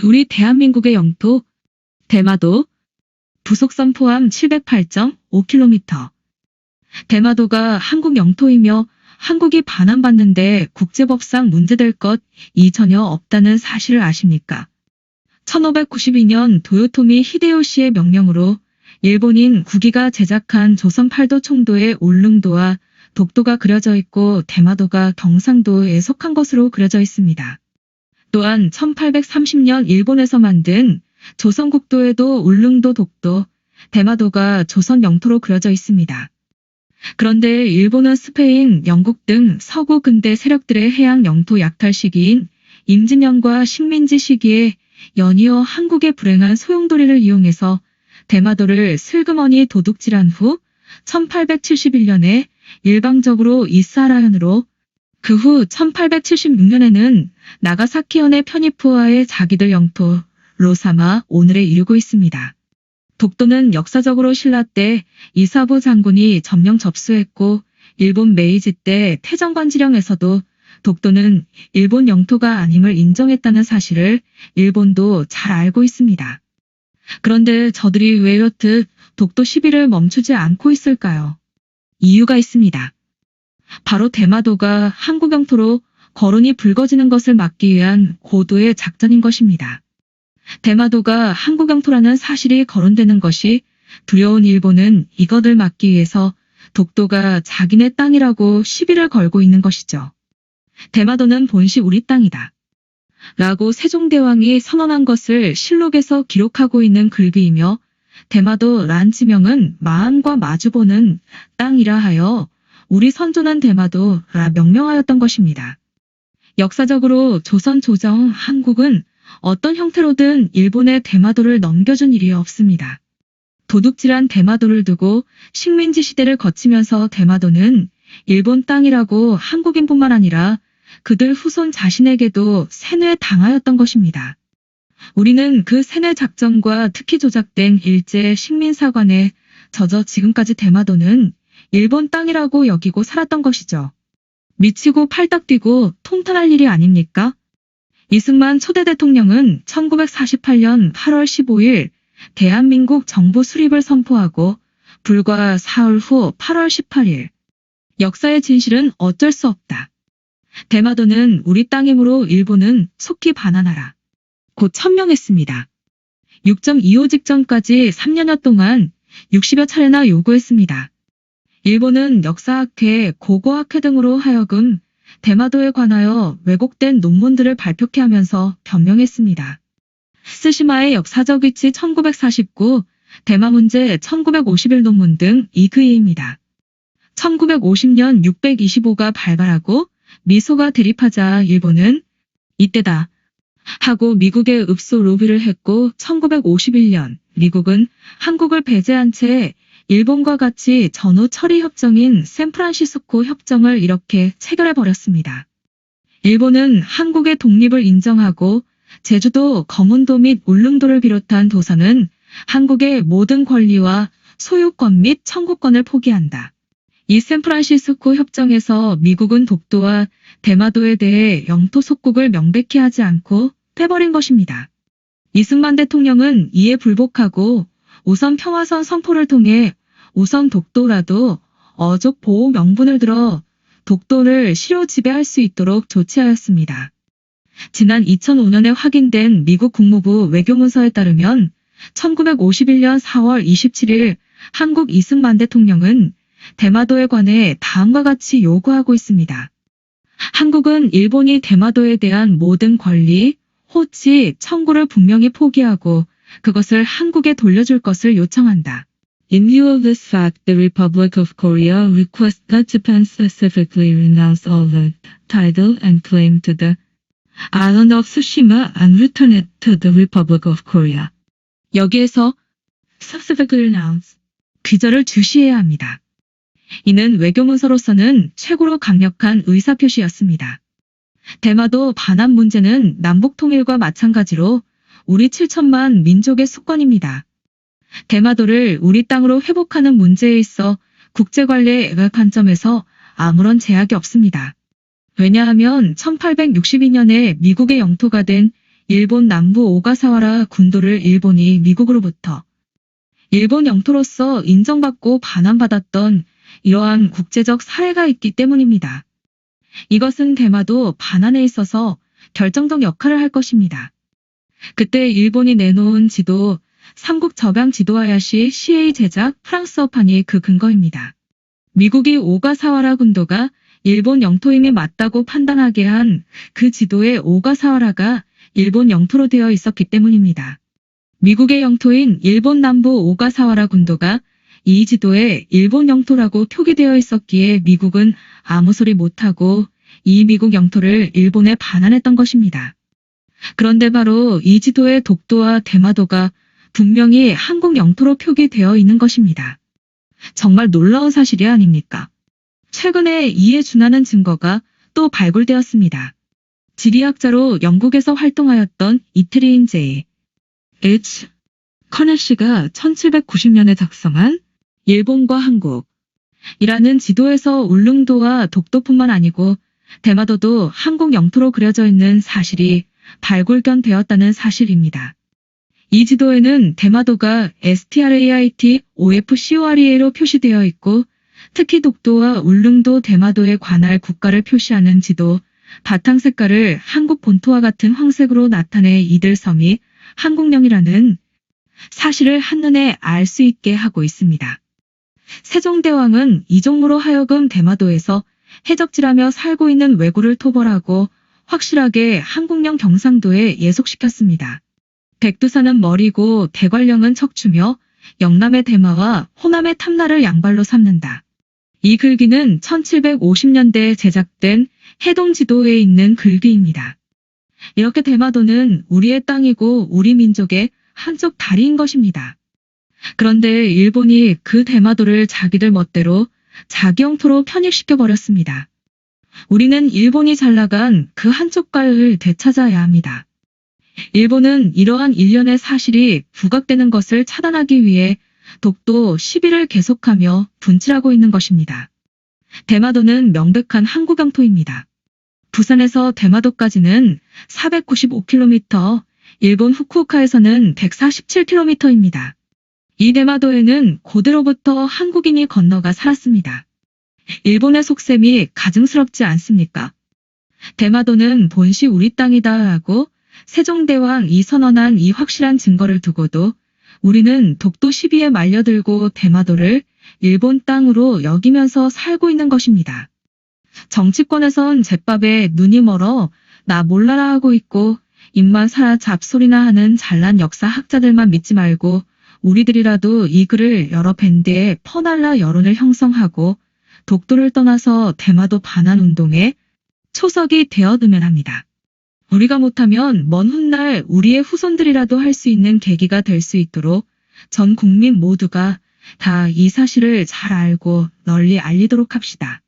우리 대한민국의 영토, 대마도, 부속섬 포함 708.5km. 대마도가 한국 영토이며 한국이 반환받는데 국제법상 문제될 것이 전혀 없다는 사실을 아십니까? 1592년 도요토미 히데요시의 명령으로 일본인 구기가 제작한 조선 팔도 총도의 울릉도와 독도가 그려져 있고 대마도가 경상도에 속한 것으로 그려져 있습니다. 또한 1830년 일본에서 만든 조선국도에도 울릉도, 독도, 대마도가 조선 영토로 그려져 있습니다. 그런데 일본은 스페인, 영국 등 서구 근대 세력들의 해양 영토 약탈 시기인 임진년과 식민지 시기에 연이어 한국의 불행한 소용돌이를 이용해서 대마도를 슬그머니 도둑질한 후 1871년에 일방적으로 이스하라현으로, 그 후 1876년에는 나가사키현의 편입부하에 자기들 영토로 삼아 오늘에 이르고 있습니다. 독도는 역사적으로 신라 때 이사부 장군이 점령 접수했고 일본 메이지 때 태정관지령에서도 독도는 일본 영토가 아님을 인정했다는 사실을 일본도 잘 알고 있습니다. 그런데 저들이 왜 이렇듯 독도 시비를 멈추지 않고 있을까요? 이유가 있습니다. 바로 대마도가 한국 영토로 거론이 불거지는 것을 막기 위한 고도의 작전인 것입니다. 대마도가 한국 영토라는 사실이 거론되는 것이 두려운 일본은 이것을 막기 위해서 독도가 자기네 땅이라고 시비를 걸고 있는 것이죠. 대마도는 본시 우리 땅이다 라고 세종대왕이 선언한 것을 실록에서 기록하고 있는 글귀이며, 대마도란 지명은 마한과 마주보는 땅이라 하여 우리 선조는 대마도라 명명하였던 것입니다. 역사적으로 조선 조정 한국은 어떤 형태로든 일본에 대마도를 넘겨준 일이 없습니다. 도둑질한 대마도를 두고 식민지 시대를 거치면서 대마도는 일본 땅이라고 한국인뿐만 아니라 그들 후손 자신에게도 세뇌당하였던 것입니다. 우리는 그 세뇌 작전과 특히 조작된 일제 식민사관에 젖어 지금까지 대마도는 일본 땅이라고 여기고 살았던 것이죠. 미치고 팔딱 뛰고 통탄할 일이 아닙니까? 이승만 초대 대통령은 1948년 8월 15일 대한민국 정부 수립을 선포하고 불과 사흘 후 8월 18일 역사의 진실은 어쩔 수 없다. 대마도는 우리 땅이므로 일본은 속히 반환하라. 곧 천명했습니다. 6.25 직전까지 3년여 동안 60여 차례나 요구했습니다. 일본은 역사학회, 고고학회 등으로 하여금 대마도에 관하여 왜곡된 논문들을 발표케 하면서 변명했습니다. 스시마의 역사적 위치 1949, 대마문제 1951 논문 등 이 글입니다. 1950년 625가 발발하고 미소가 대립하자 일본은 이때다 하고 미국에 읍소 로비를 했고 1951년 미국은 한국을 배제한 채 일본과 같이 전후 처리 협정인 샌프란시스코 협정을 이렇게 체결해버렸습니다. 일본은 한국의 독립을 인정하고 제주도, 거문도 및 울릉도를 비롯한 도서는 한국의 모든 권리와 소유권 및 청구권을 포기한다. 이 샌프란시스코 협정에서 미국은 독도와 대마도에 대해 영토 속국을 명백히 하지 않고 빼버린 것입니다. 이승만 대통령은 이에 불복하고 우선 평화선 선포를 통해 우선 독도라도 어족 보호 명분을 들어 독도를 실효 지배할 수 있도록 조치하였습니다. 지난 2005년에 확인된 미국 국무부 외교문서에 따르면 1951년 4월 27일 한국 이승만 대통령은 대마도에 관해 다음과 같이 요구하고 있습니다. 한국은 일본이 대마도에 대한 모든 권리, 호치, 청구를 분명히 포기하고 그것을 한국에 돌려줄 것을 요청한다. In view of this fact, the Republic of Korea requests that Japan specifically renounce all the title and claim to the island of Tsushima and return it to the Republic of Korea. 여기에서 specifically renounce, 귀절을 주시해야 합니다. 이는 외교문서로서는 최고로 강력한 의사표시였습니다. 대마도 반환 문제는 남북통일과 마찬가지로 우리 7천만 민족의 숙권입니다. 대마도를 우리 땅으로 회복하는 문제에 있어 국제관례의 관점에서 아무런 제약이 없습니다. 왜냐하면 1862년에 미국의 영토가 된 일본 남부 오가사와라 군도를 일본이 미국으로부터 일본 영토로서 인정받고 반환받았던 이러한 국제적 사례가 있기 때문입니다. 이것은 대마도 반환에 있어서 결정적 역할을 할 것입니다. 그때 일본이 내놓은 지도 삼국 접양 지도하야시 CA 제작 프랑스어판이 그 근거입니다. 미국이 오가사와라 군도가 일본 영토임이 맞다고 판단하게 한 그 지도에 오가사와라가 일본 영토로 되어 있었기 때문입니다. 미국의 영토인 일본 남부 오가사와라 군도가 이 지도에 일본 영토라고 표기되어 있었기에 미국은 아무 소리 못하고 이 미국 영토를 일본에 반환했던 것입니다. 그런데 바로 이 지도의 독도와 대마도가 분명히 한국 영토로 표기되어 있는 것입니다. 정말 놀라운 사실이 아닙니까? 최근에 이에 준하는 증거가 또 발굴되었습니다. 지리학자로 영국에서 활동하였던 이태리인 J. H. 커넬 씨가 1790년에 작성한 일본과 한국이라는 지도에서 울릉도와 독도뿐만 아니고 대마도도 한국 영토로 그려져 있는 사실이 발굴견되었다는 사실입니다. 이 지도에는 대마도가 STRAIT OFCOREA로 표시되어 있고 특히 독도와 울릉도 대마도에 관할 국가를 표시하는 지도 바탕 색깔을 한국 본토와 같은 황색으로 나타내 이들 섬이 한국령이라는 사실을 한눈에 알 수 있게 하고 있습니다. 세종대왕은 이종무로 하여금 대마도에서 해적질하며 살고 있는 왜구를 토벌하고 확실하게 한국령 경상도에 예속시켰습니다. 백두산은 머리고 대관령은 척추며 영남의 대마와 호남의 탐나를 양발로 삼는다. 이 글귀는 1750년대에 제작된 해동지도에 있는 글귀입니다. 이렇게 대마도는 우리의 땅이고 우리 민족의 한쪽 다리인 것입니다. 그런데 일본이 그 대마도를 자기들 멋대로 자기 영토로 편입시켜버렸습니다. 우리는 일본이 잘나간 그 한쪽 가을 되찾아야 합니다. 일본은 이러한 일련의 사실이 부각되는 것을 차단하기 위해 독도 시비를 계속하며 분칠하고 있는 것입니다. 대마도는 명백한 한국 영토입니다. 부산에서 대마도까지는 495km, 일본 후쿠오카에서는 147km입니다. 이 대마도에는 고대로부터 한국인이 건너가 살았습니다. 일본의 속셈이 가증스럽지 않습니까? 대마도는 본시 우리 땅이다 하고 세종대왕이 선언한 이 확실한 증거를 두고도 우리는 독도 시비에 말려들고 대마도를 일본 땅으로 여기면서 살고 있는 것입니다. 정치권에선 제밥에 눈이 멀어 나 몰라라 하고 있고 입만 살아 잡소리나 하는 잘난 역사학자들만 믿지 말고 우리들이라도 이 글을 여러 밴드에 퍼날라 여론을 형성하고 독도를 떠나서 대마도 반환 운동에 초석이 되어두면 합니다. 우리가 못하면 먼 훗날 우리의 후손들이라도 할 수 있는 계기가 될 수 있도록 전 국민 모두가 다 이 사실을 잘 알고 널리 알리도록 합시다.